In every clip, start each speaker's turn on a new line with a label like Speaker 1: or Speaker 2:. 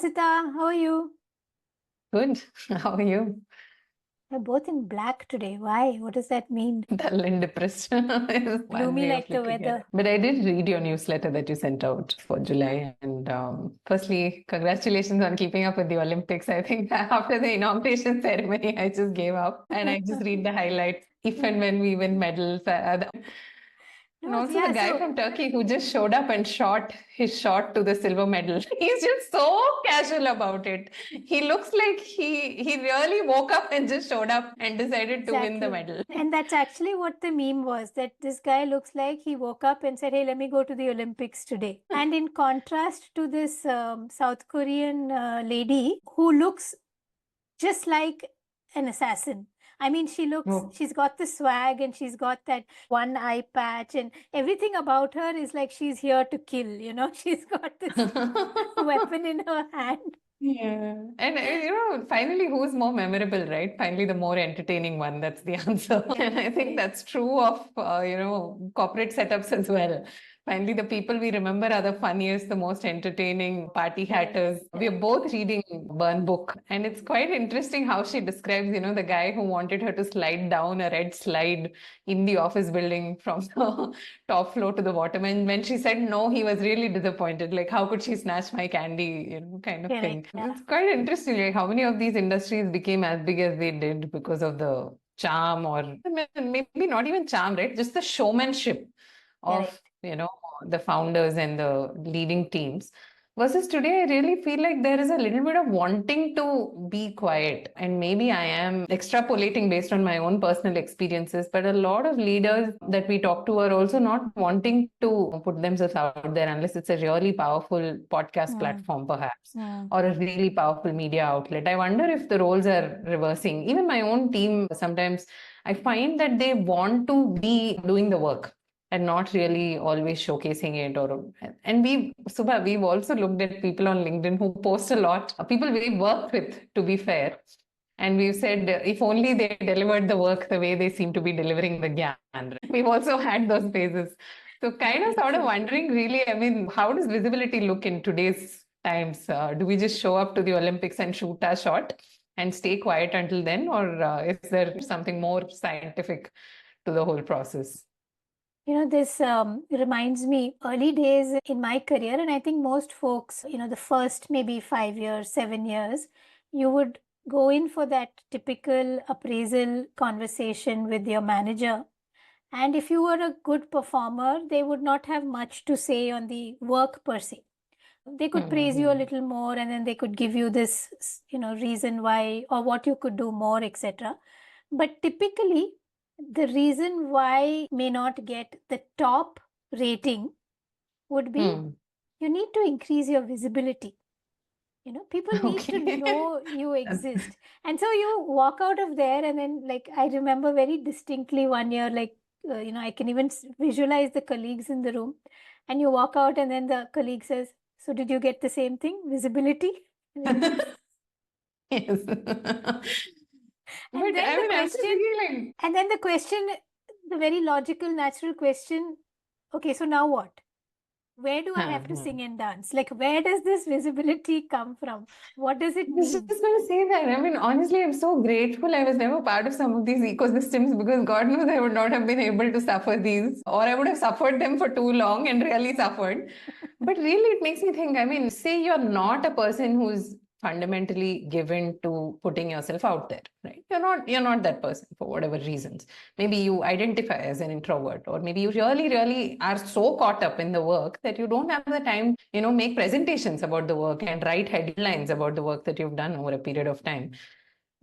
Speaker 1: Hasita, how are you?
Speaker 2: Good. How are you?
Speaker 1: We're both in black today. Why? What does that mean?
Speaker 2: Dull and depressed is one
Speaker 1: Gloomy
Speaker 2: way of
Speaker 1: like the
Speaker 2: looking at it.
Speaker 1: weather.
Speaker 2: But I did read your newsletter that you sent out for July. And firstly, congratulations on keeping up with the Olympics. I think after the inauguration ceremony, I just gave up and I just read the highlights. If and when we win medals, and
Speaker 1: No,
Speaker 2: also the
Speaker 1: yeah,
Speaker 2: guy
Speaker 1: so
Speaker 2: from Turkey who just showed up and shot his shot to the silver medal. He's just so casual about it. He looks like he really woke up and just showed up and decided to win the
Speaker 1: exactly.
Speaker 2: medal.
Speaker 1: And that's actually what the meme was, that this guy looks like he woke up and said, hey, let me go to the Olympics today. And in contrast to this South Korean lady who looks just like an assassin. I mean,
Speaker 2: Oh.
Speaker 1: she's got the swag and she's got that one eye patch and everything about her is like she's here to kill, she's got this weapon in her hand.
Speaker 2: Yeah. And finally, who's more memorable, right? Finally, the more entertaining one. That's the answer. And I think that's true of, corporate setups as well. Finally, the people we remember are the funniest, the most entertaining party hatters. We are both reading Burn book, and it's quite interesting how she describes, the guy who wanted her to slide down a red slide in the office building from the top floor to the bottom. And when she said no, he was really disappointed. Like, how could she snatch my candy, kind of thing.
Speaker 1: Correct. Yeah.
Speaker 2: It's quite interesting, like how many of these industries became as big as they did because of the charm, or maybe not even charm, right? Just the showmanship
Speaker 1: Correct.
Speaker 2: of, the founders and the leading teams. Versus today, I really feel like there is a little bit of wanting to be quiet. And maybe I am extrapolating based on my own personal experiences, but a lot of leaders that we talk to are also not wanting to put themselves out there unless it's a really powerful podcast platform, perhaps, or a really powerful media outlet. I wonder if the roles are reversing. Even my own team, sometimes I find that they want to be doing the work and not really always showcasing it. And we've also looked at people on LinkedIn who post a lot, people we've worked with, to be fair, and we've said if only they delivered the work the way they seem to be delivering the gyan. We've also had those phases. So kind of sort of wondering, really, I mean, how does visibility look in today's times? Do we just show up to the Olympics and shoot our shot and stay quiet until then, or is there something more scientific to the whole process?
Speaker 1: This reminds me early days in my career, and I think most folks, the first maybe 5 years, 7 years, you would go in for that typical appraisal conversation with your manager. And if you were a good performer, they would not have much to say on the work per se. They could praise you a little more, and then they could give you this, reason why or what you could do more, etc. But typically, the reason why may not get the top rating would be you need to increase your visibility. People need to
Speaker 2: Okay.
Speaker 1: know you exist. And so you walk out of there, and then, like, I remember very distinctly one year, like, I can even visualize the colleagues in the room. And you walk out, and then the colleague says, so did you get the same thing, visibility?
Speaker 2: Yes.
Speaker 1: And
Speaker 2: But
Speaker 1: then
Speaker 2: I
Speaker 1: the
Speaker 2: mean, I'm just
Speaker 1: question,
Speaker 2: thinking
Speaker 1: and then the question, the very logical, natural question, okay, so now what? Where do I have to sing and dance? Like, where does this visibility come from? What does it
Speaker 2: I was
Speaker 1: mean?
Speaker 2: just going to say that. I mean, honestly, I'm so grateful I was never part of some of these ecosystems, because God knows I would not have been able to suffer these, or I would have suffered them for too long and really suffered. But really, it makes me think, I mean, say you're not a person who's fundamentally given to putting yourself out there, right? You're not that person for whatever reasons. Maybe you identify as an introvert, or maybe you really, really are so caught up in the work that you don't have the time, make presentations about the work and write headlines about the work that you've done over a period of time.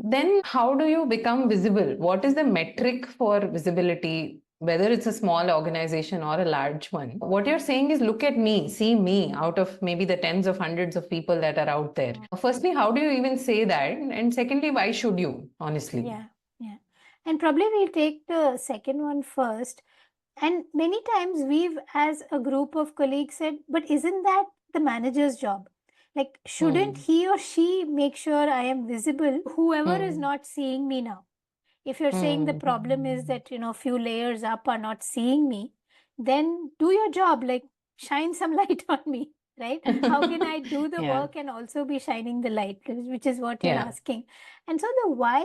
Speaker 2: Then how do you become visible? What is the metric for visibility, whether it's a small organization or a large one? What you're saying is, look at me, see me out of maybe the tens of hundreds of people that are out there. Firstly, how do you even say that? And secondly, why should you, honestly?
Speaker 1: Yeah. And probably we'll take the second one first. And many times we've, as a group of colleagues, said, but isn't that the manager's job? Like, shouldn't he or she make sure I am visible, whoever is not seeing me now? If you're saying the problem is that, few layers up are not seeing me, then do your job, like, shine some light on me. right? How can I do the
Speaker 2: Yeah.
Speaker 1: work and also be shining the light, which is what you're
Speaker 2: Yeah.
Speaker 1: asking. And so the why,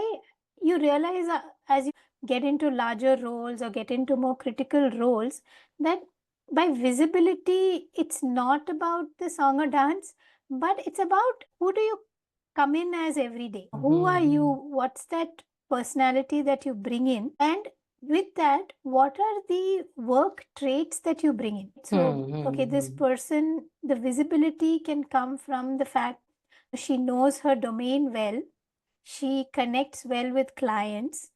Speaker 1: you realize as you get into larger roles or get into more critical roles, that by visibility, it's not about the song or dance, but it's about who do you come in as every day? Who are you? What's that personality that you bring in? And with that, what are the work traits that you bring in? So, okay, this person, the visibility can come from the fact she knows her domain well, she connects well with clients.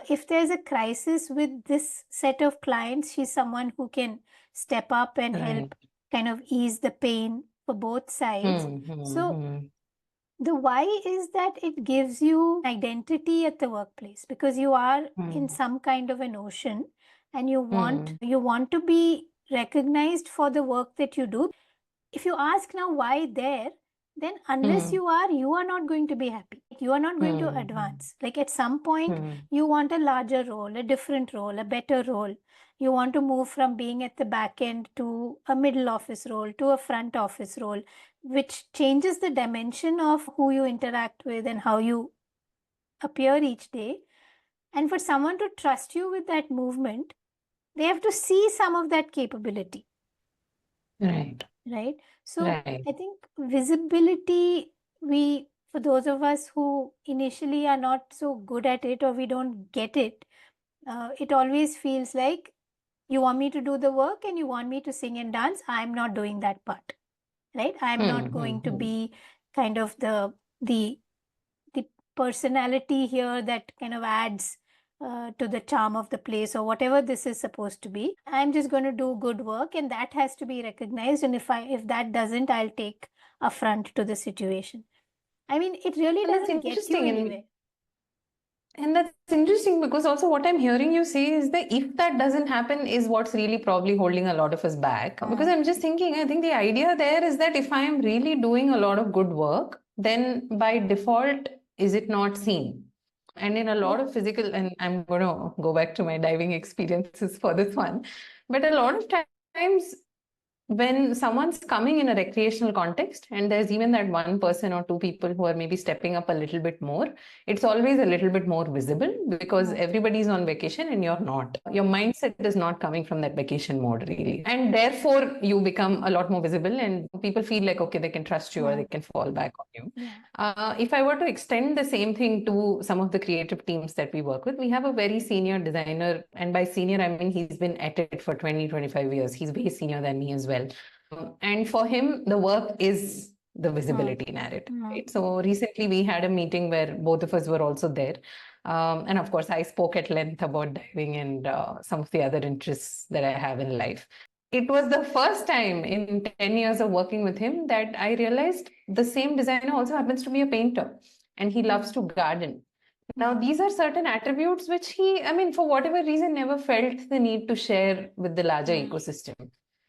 Speaker 1: If there's a crisis with this set of clients, she's someone who can step up and help
Speaker 2: Right.
Speaker 1: kind of ease the pain for both sides. So the why is that it gives you identity at the workplace, because you are in some kind of an ocean, and you want to be recognized for the work that you do. If you ask now why there, then unless you are not going to be happy. You are not going to advance. Like at some point, you want a larger role, a different role, a better role. You want to move from being at the back end to a middle office role, to a front office role, which changes the dimension of who you interact with and how you appear each day. And for someone to trust you with that movement, they have to see some of that capability.
Speaker 2: Right.
Speaker 1: Right. So
Speaker 2: Right.
Speaker 1: I think visibility, for those of us who initially are not so good at it or we don't get it, it always feels like you want me to do the work and you want me to sing and dance. I'm not doing that part. Right. I'm not going to be kind of the the personality here that kind of adds to the charm of the place or whatever this is supposed to be. I'm just going to do good work, and that has to be recognized. And if that doesn't, I'll take affront to the situation. I mean, it really
Speaker 2: And that's
Speaker 1: doesn't get you
Speaker 2: interesting.
Speaker 1: anywhere.
Speaker 2: And that's interesting because also what I'm hearing you say is that if that doesn't happen is what's really probably holding a lot of us back. Because I'm just thinking, I think the idea there is that if I'm really doing a lot of good work, then by default, is it not seen? And in a lot of physical, and I'm going to go back to my diving experiences for this one, but a lot of times when someone's coming in a recreational context and there's even that one person or two people who are maybe stepping up a little bit more, it's always a little bit more visible because everybody's on vacation and you're not. Your mindset is not coming from that vacation mode really, and therefore you become a lot more visible and people feel like okay, they can trust you or they can fall back on you. If I were to extend the same thing to some of the creative teams that we work with, we have a very senior designer, and by senior I mean he's been at it for 20-25 years. He's way senior than me as well. And for him, the work is the visibility narrative, right? So recently we had a meeting where both of us were also there. And of course, I spoke at length about diving and some of the other interests that I have in life. It was the first time in 10 years of working with him that I realized the same designer also happens to be a painter and he loves to garden. Now, these are certain attributes which he, I mean, for whatever reason, never felt the need to share with the larger ecosystem.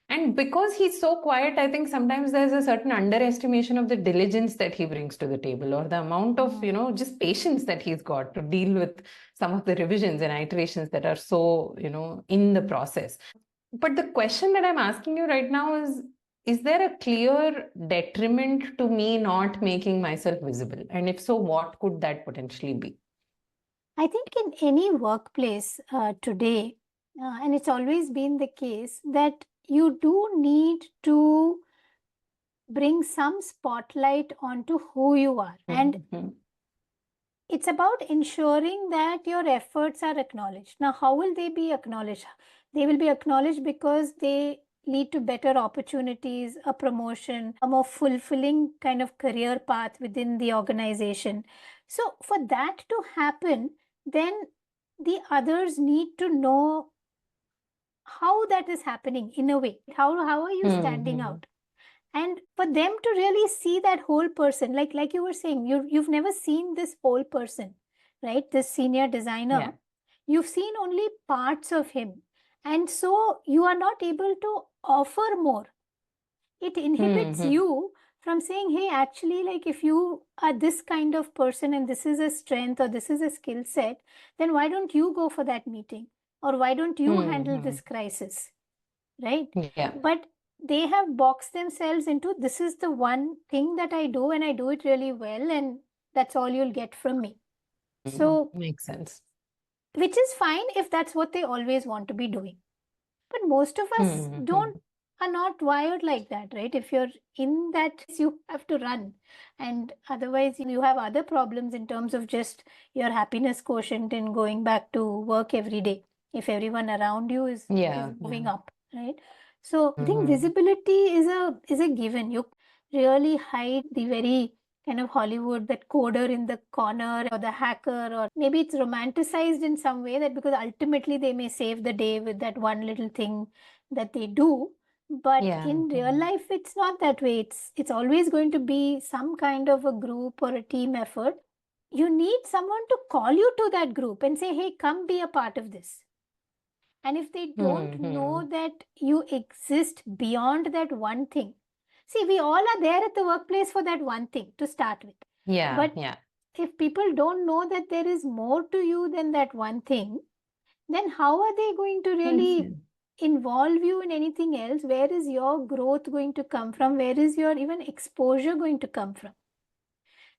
Speaker 2: And because he's so quiet, I think sometimes there's a certain underestimation of the diligence that he brings to the table or the amount of, just patience that he's got to deal with some of the revisions and iterations that are so, in the process. But the question that I'm asking you right now is there a clear detriment to me not making myself visible? And if so, what could that potentially be?
Speaker 1: I think in any workplace today, and it's always been the case, that you do need to bring some spotlight onto who you are. And it's about ensuring that your efforts are acknowledged. Now, how will they be acknowledged? They will be acknowledged because they lead to better opportunities, a promotion, a more fulfilling kind of career path within the organization. So, for that to happen, then the others need to know how that is happening in a way. How are you standing out? And for them to really see that whole person, like you were saying, you've never seen this whole person, right? This senior designer.
Speaker 2: Yeah.
Speaker 1: You've seen only parts of him, and so you are not able to offer more. It inhibits you from saying, hey, actually, like if you are this kind of person and this is a strength or this is a skill set, then why don't you go for that meeting, or why don't you handle this crisis, right?
Speaker 2: Yeah.
Speaker 1: But they have boxed themselves into, this is the one thing that I do and I do it really well, and that's all you'll get from me. So,
Speaker 2: Makes sense.
Speaker 1: which is fine if that's what they always want to be doing. But most of us are not wired like that, right? If you're in that, you have to run. And otherwise, you have other problems in terms of just your happiness quotient in going back to work every day. If everyone around you is moving up, right? So I think visibility is a given. You really hide the very kind of Hollywood, that coder in the corner or the hacker, or maybe it's romanticized in some way that because ultimately they may save the day with that one little thing that they do. But in real life, it's not that way. It's always going to be some kind of a group or a team effort. You need someone to call you to that group and say, hey, come be a part of this. And if they don't know that you exist beyond that one thing, see, we all are there at the workplace for that one thing to start with. But if people don't know that there is more to you than that one thing, then how are they going to really involve you in anything else? Where is your growth going to come from? Where is your even exposure going to come from?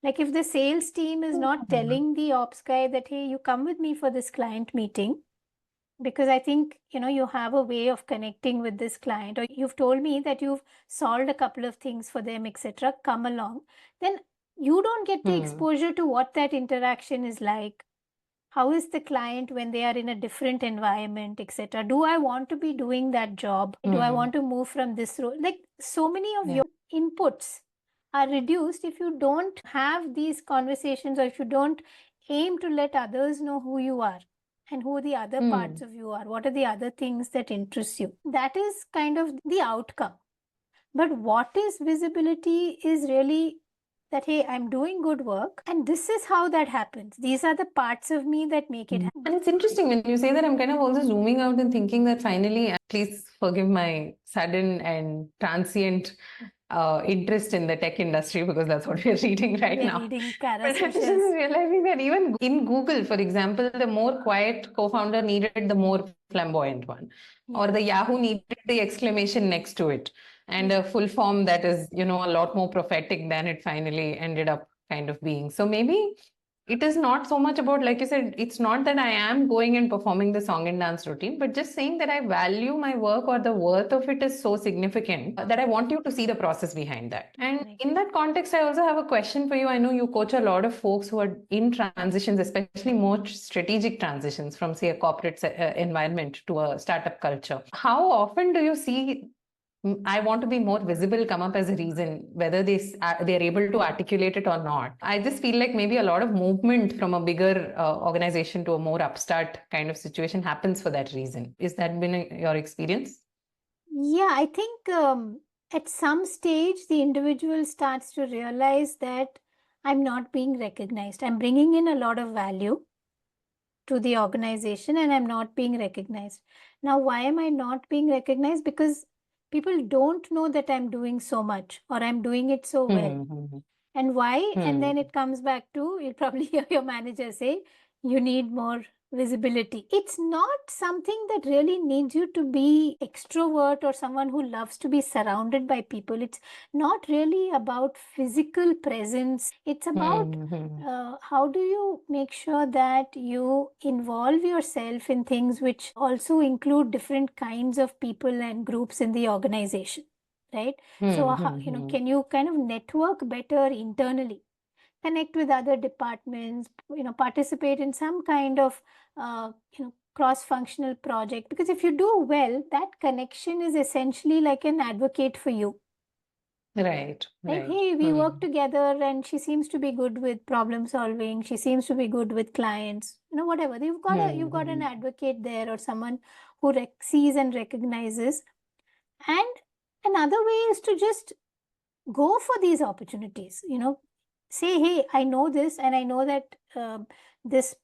Speaker 1: Like if the sales team is not telling the ops guy that, hey, you come with me for this client meeting, because I think, you have a way of connecting with this client, or you've told me that you've solved a couple of things for them, etc., come along, then you don't get the exposure to what that interaction is like. How is the client when they are in a different environment, etc.? Do I want to be doing that job? Do I want to move from this role? Like, so many of your inputs are reduced if you don't have these conversations, or if you don't aim to let others know who you are and who the other parts of you are. What are the other things that interest you? That is kind of the outcome. But what is visibility is really that, hey, I'm doing good work and this is how that happens. These are the parts of me that make it happen.
Speaker 2: And it's interesting when you say that. I'm kind of also zooming out and thinking that finally, please forgive my sudden and transient interest in the tech industry, because that's what we're reading right now.
Speaker 1: Reading
Speaker 2: But I'm just realizing that even in Google, for example, the more quiet co-founder needed the more flamboyant one, or the Yahoo needed the exclamation next to it, and a full form that is, a lot more prophetic than it finally ended up kind of being. So maybe it is not so much about, like you said, it's not that I am going and performing the song and dance routine, but just saying that I value my work, or the worth of it is so significant that I want you to see the process behind that. And in that context, I also have a question for you. I know you coach a lot of folks who are in transitions, especially more strategic transitions from, say, a corporate environment to a startup culture. How often do you see I want to be more visible come up as a reason, whether they're able to articulate it or not? I just feel like maybe a lot of movement from a bigger organization to a more upstart kind of situation happens for that reason. Is that been your experience?
Speaker 1: Yeah, I think at some stage the individual starts to realize that I'm not being recognized. I'm bringing in a lot of value to the organization and I'm not being recognized. Now, why am I not being recognized? Because people don't know that I'm doing so much or I'm doing it so well. And why? And then it comes back to, you'll probably hear your manager say, you need more visibility. It's not something that really needs you to be extrovert or someone who loves to be surrounded by people. It's not really about physical presence. It's about how do you make sure that you involve yourself in things which also include different kinds of people and groups in the organization, right? So, can you kind of network better internally? Connect with other departments, participate in some kind of, cross-functional project. Because if you do well, that connection is essentially like an advocate for you.
Speaker 2: Right.
Speaker 1: Hey, we work together and she seems to be good with problem solving. She seems to be good with clients, whatever. You've got an advocate there, or someone who sees and recognizes. And another way is to just go for these opportunities, say, hey, I know this and I know that this,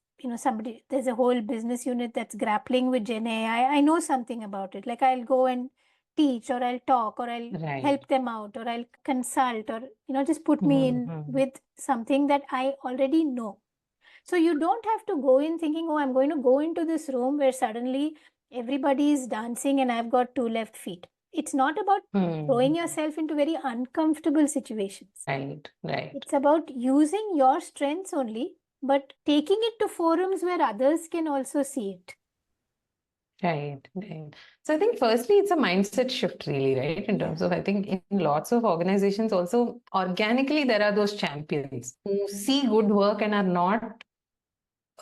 Speaker 1: there's a whole business unit that's grappling with Gen AI. I know something about it. Like I'll go and teach, or I'll talk, or I'll help them out, or I'll consult, or, just put me in with something that I already know. So you don't have to go in thinking, oh, I'm going to go into this room where suddenly everybody is dancing and I've got two left feet. It's not about throwing yourself into very uncomfortable situations.
Speaker 2: Right.
Speaker 1: It's about using your strengths only, but taking it to forums where others can also see it.
Speaker 2: Right. So I think firstly, it's a mindset shift really, right? In terms of, I think in lots of organizations also, organically, there are those champions who see good work and are not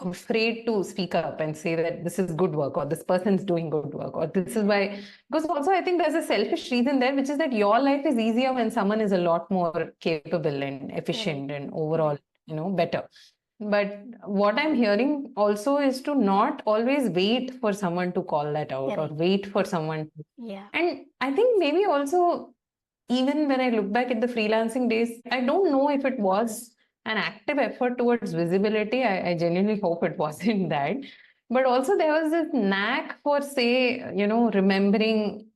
Speaker 2: afraid to speak up and say that this is good work or this person's doing good work or this is why. Because also, I think there's a selfish reason there, which is that your life is easier when someone is a lot more capable and efficient and overall, better. But what I'm hearing also is to not always wait for someone to call that out or wait for someone. And I think maybe also, even when I look back at the freelancing days, I don't know if it was an active effort towards visibility. I genuinely hope it wasn't that. But also, there was this knack for, say, remembering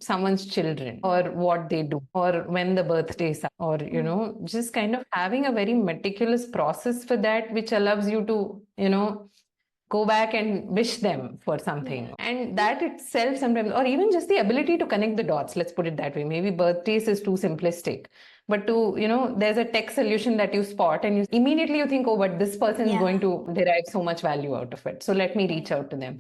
Speaker 2: someone's children or what they do or when the birthdays are or just kind of having a very meticulous process for that, which allows you to go back and wish them for something. And that itself sometimes, or even just the ability to connect the dots, let's put it that way. Maybe birthdays is too simplistic, but there's a tech solution that you spot and you immediately you think, oh, but this person is going to derive so much value out of it. So let me reach out to them.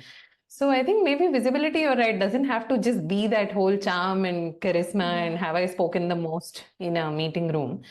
Speaker 2: So I think maybe visibility, you're right, doesn't have to just be that whole charm and charisma and have I spoken the most in a meeting room,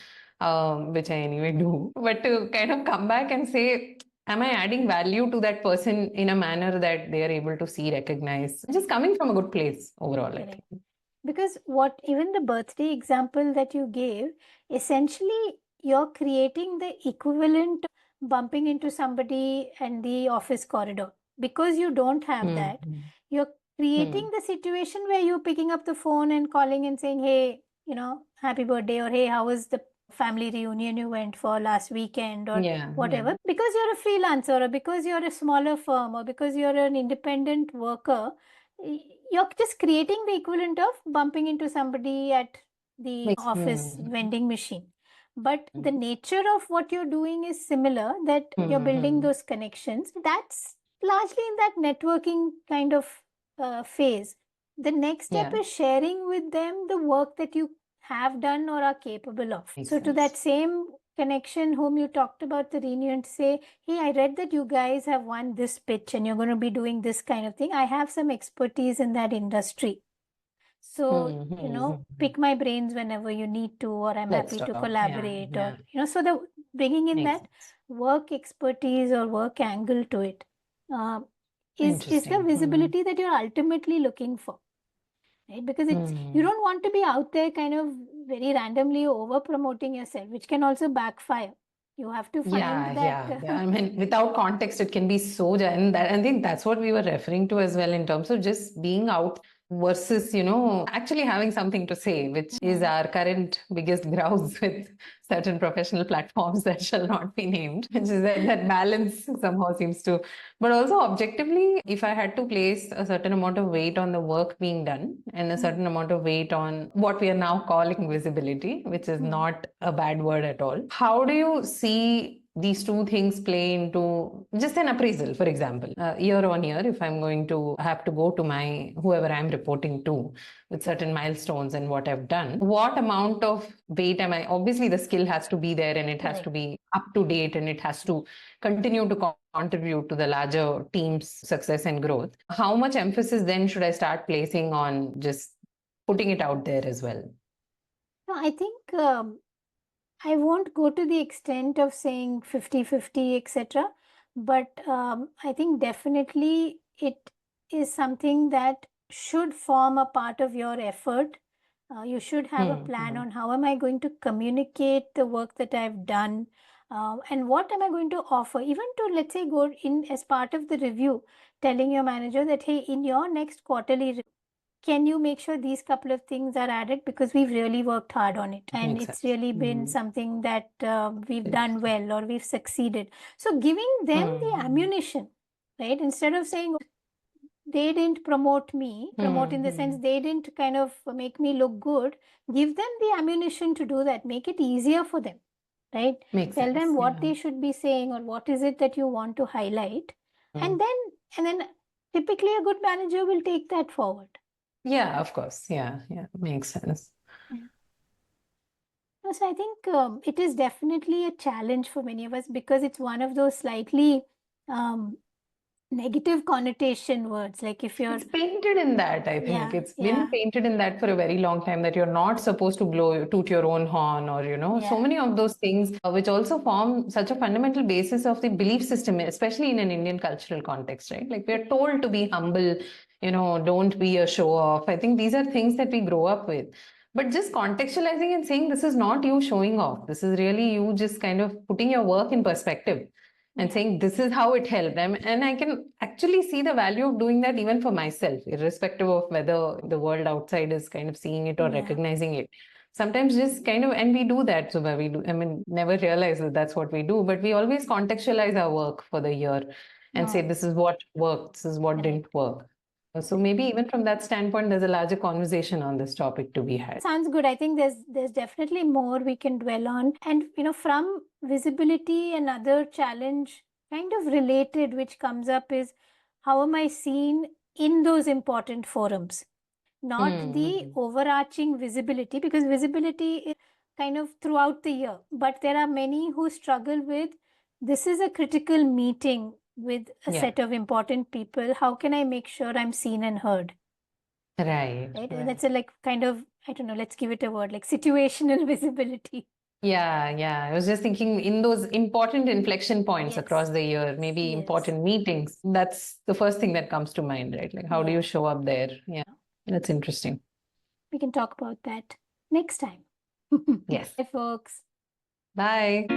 Speaker 2: which I anyway do. But to kind of come back and say, am I adding value to that person in a manner that they are able to see, recognize, just coming from a good place overall, I think.
Speaker 1: Because even the birthday example that you gave, essentially you're creating the equivalent bumping into somebody in the office corridor. Because you don't have that, you're creating the situation where you're picking up the phone and calling and saying, hey, happy birthday, or hey, how was the family reunion you went for last weekend, or whatever. Because you're a freelancer, or because you're a smaller firm, or because you're an independent worker, you're just creating the equivalent of bumping into somebody at the office vending machine. But the nature of what you're doing is similar, that you're building those connections. That's largely in that networking kind of phase. The next step is sharing with them the work that you have done or are capable of. So to that same connection whom you talked about the reunion, to say, hey, I read that you guys have won this pitch and you're going to be doing this kind of thing. I have some expertise in that industry. So, pick my brains whenever you need to, or I'm happy to collaborate, or, so the bringing in that work expertise or work angle to it is the visibility that you're ultimately looking for. Right? Because you don't want to be out there kind of very randomly over promoting yourself, which can also backfire. You have to find that.
Speaker 2: I mean, without context, it can be so, and that I think that's what we were referring to as well in terms of just being out versus, actually having something to say, which is our current biggest grouse with certain professional platforms that shall not be named, which is that balance somehow seems to. But also objectively, if I had to place a certain amount of weight on the work being done and a certain amount of weight on what we are now calling visibility, which is not a bad word at all, how do you see these two things play into just an appraisal, for example, year on year, if I'm going to have to go to my whoever I'm reporting to with certain milestones and what I've done, what amount of weight am I? Obviously, the skill has to be there and it has to be up to date and it has to continue to contribute to the larger team's success and growth. How much emphasis then should I start placing on just putting it out there as well?
Speaker 1: No, I think I won't go to the extent of saying 50-50, etc. But I think definitely it is something that should form a part of your effort. You should have a plan on how am I going to communicate the work that I've done, and what am I going to offer, even to, let's say, go in as part of the review, telling your manager that, hey, in your next quarterly review, can you make sure these couple of things are added, because we've really worked hard on it and it's really been something that we've done well or we've succeeded. So giving them the ammunition, right? Instead of saying they didn't promote me, promote in the sense they didn't kind of make me look good, give them the ammunition to do that, make it easier for them, right? Tell them what they should be saying or what is it that you want to highlight. And then typically a good manager will take that forward.
Speaker 2: Yeah, of course. Yeah, yeah, makes sense.
Speaker 1: Yeah. So I think it is definitely a challenge for many of us because it's one of those slightly um, negative connotation words. Like if you're,
Speaker 2: It's painted in that, I think.
Speaker 1: yeah,
Speaker 2: It's been
Speaker 1: yeah,
Speaker 2: painted in that for a very long time that you're not supposed to toot your own horn or, so
Speaker 1: yeah,
Speaker 2: many of those things, which also form such a fundamental basis of the belief system, especially in an Indian cultural context, right? Like we're told to be humble, don't be a show off. I think these are things that we grow up with. But just contextualizing and saying this is not you showing off. This is really you just kind of putting your work in perspective and
Speaker 1: yeah,
Speaker 2: saying this is how it helped. And I can actually see the value of doing that even for myself, irrespective of whether the world outside is kind of seeing it or
Speaker 1: yeah,
Speaker 2: recognizing it. Sometimes just kind of, and we do that, Subha, we do, I mean, never realize that that's what we do, but we always contextualize our work for the year and say,
Speaker 1: oh,
Speaker 2: this is what worked, this is what didn't
Speaker 1: correct.
Speaker 2: work. So maybe even from that standpoint, there's a larger conversation on this topic to be had.
Speaker 1: Sounds good. I think there's definitely more we can dwell on. And from visibility, another challenge kind of related which comes up is how am I seen in those important forums? Not the
Speaker 2: Mm-hmm.
Speaker 1: overarching visibility, because visibility is kind of throughout the year. But there are many who struggle with this is a critical meeting with a
Speaker 2: Yeah,
Speaker 1: set of important people. How can I make sure I'm seen and heard?
Speaker 2: right,
Speaker 1: Right? And
Speaker 2: right.
Speaker 1: that's a like kind of, I don't know, let's give it a word like situational visibility.
Speaker 2: Yeah, yeah. I was just thinking in those important inflection points
Speaker 1: Yes,
Speaker 2: across the year, maybe
Speaker 1: yes,
Speaker 2: important meetings. That's the first thing that comes to mind, right? Like, how do you
Speaker 1: yeah.
Speaker 2: show up there? Yeah, that's interesting.
Speaker 1: We can talk about that next time.
Speaker 2: Yes.
Speaker 1: Bye, folks.
Speaker 2: Bye.